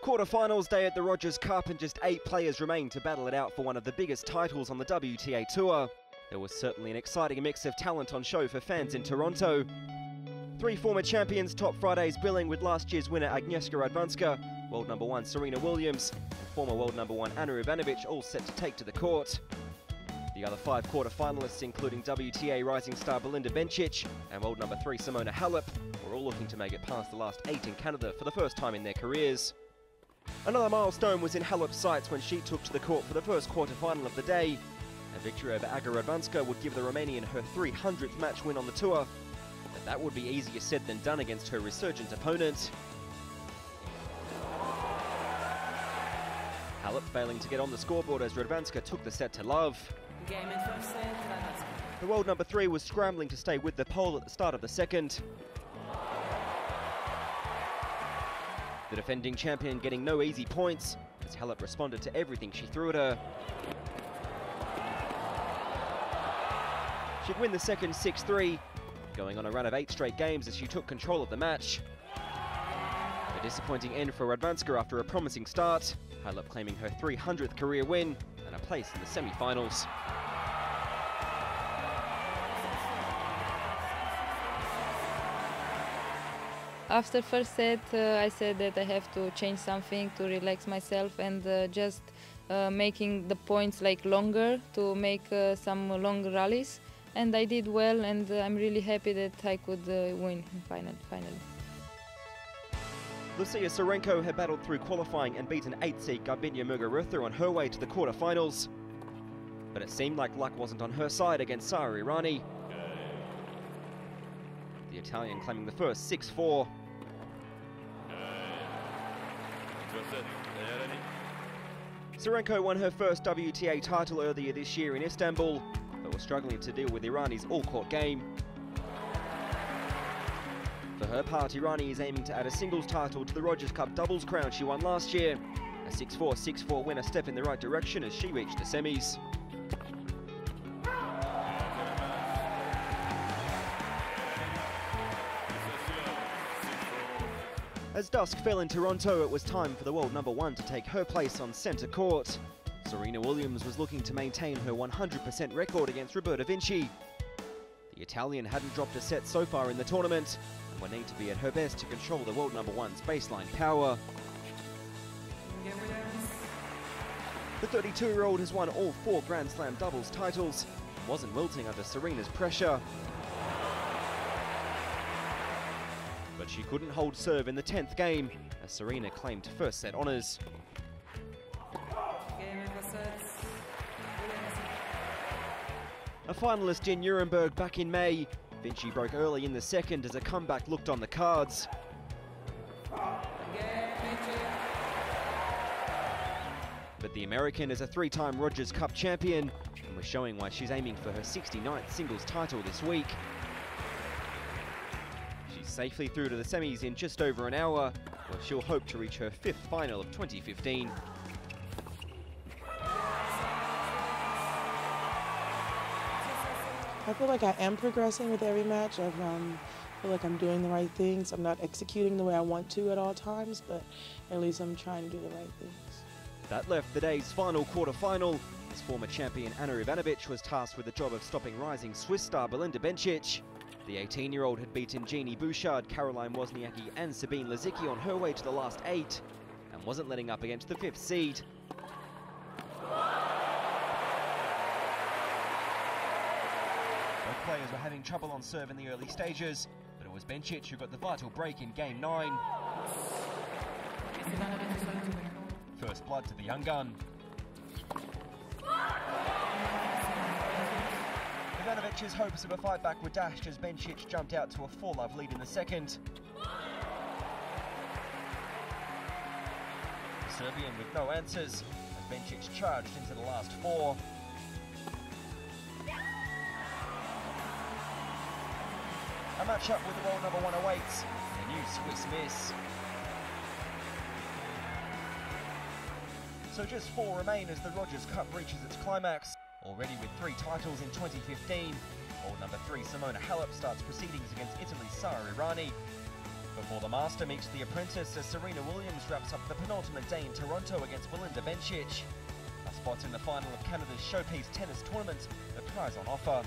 Quarterfinals day at the Rogers Cup, and just 8 players remain to battle it out for one of the biggest titles on the WTA Tour. There was certainly an exciting mix of talent on show for fans in Toronto. 3 former champions top Friday's billing, with last year's winner Agnieszka Radwanska, world number 1 Serena Williams, and former world number 1 Anna Ivanovic all set to take to the court. The other 5 quarter-finalists, including WTA rising star Belinda Bencic and world number 3 Simona Halep, were all looking to make it past the last 8 in Canada for the first time in their careers. Another milestone was in Halep's sights when she took to the court for the first quarter-final of the day. A victory over Aga Radwanska would give the Romanian her 300th match win on the tour, but that would be easier said than done against her resurgent opponent. Halep failing to get on the scoreboard as Radwanska took the set to love. The world number 3 was scrambling to stay with the pole at the start of the second. The defending champion getting no easy points, as Halep responded to everything she threw at her. She'd win the second 6-3, going on a run of 8 straight games as she took control of the match. A disappointing end for Radwanska after a promising start, Halep claiming her 300th career win and a place in the semi-finals. After first set, I said that I have to change something to relax myself and just making the points like longer to make some long rallies. And I did well, and I'm really happy that I could win finally. Lucia Sorenko had battled through qualifying and beaten 8th seed Garbiñe Muguruza on her way to the quarterfinals. But it seemed like luck wasn't on her side against Sara Errani. The Italian claiming the first 6-4. Sorenko won her first WTA title earlier this year in Istanbul, but was struggling to deal with Irani's all-court game. For her part, Errani is aiming to add a singles title to the Rogers Cup doubles crown she won last year. A 6-4, 6-4 win, a step in the right direction as she reached the semis. As dusk fell in Toronto, it was time for the world number 1 to take her place on centre court. Serena Williams was looking to maintain her 100% record against Roberta Vinci. The Italian hadn't dropped a set so far in the tournament, and would need to be at her best to control the world number 1's baseline power. The 32-year-old has won all 4 Grand Slam doubles titles, and wasn't wilting under Serena's pressure. But she couldn't hold serve in the 10th game, as Serena claimed first set honours. A finalist in Nuremberg back in May, Vinci broke early in the second as a comeback looked on the cards. But the American is a 3-time Rogers Cup champion and was showing why she's aiming for her 69th singles title this week. She's safely through to the semis in just over an hour, where she'll hope to reach her 5th final of 2015. I feel like I am progressing with every match. I feel like I'm doing the right things. I'm not executing the way I want to at all times, but at least I'm trying to do the right things. That left the day's final quarter-final, as former champion Anna Ivanovic was tasked with the job of stopping rising Swiss star Belinda Bencic. The 18-year-old had beaten Jeannie Bouchard, Caroline Wozniacki and Sabine Lisicki on her way to the last 8, and wasn't letting up against the 5th seed. Both players were having trouble on serve in the early stages, but it was Bencic who got the vital break in Game 9. First blood to the young gun. Ivanovic's hopes of a fight back were dashed as Bencic jumped out to a 4-love lead in the second. The Serbian with no answers, as Bencic charged into the last 4. A match-up with the world number 1 awaits, a new Swiss miss. So just 4 remain as the Rogers Cup reaches its climax. Already with 3 titles in 2015, world number 3 Simona Halep starts proceedings against Italy's Sara Errani. Before the Master meets the Apprentice as Serena Williams wraps up the penultimate day in Toronto against Belinda Bencic. A spot in the final of Canada's Showpiece Tennis Tournament, the prize on offer.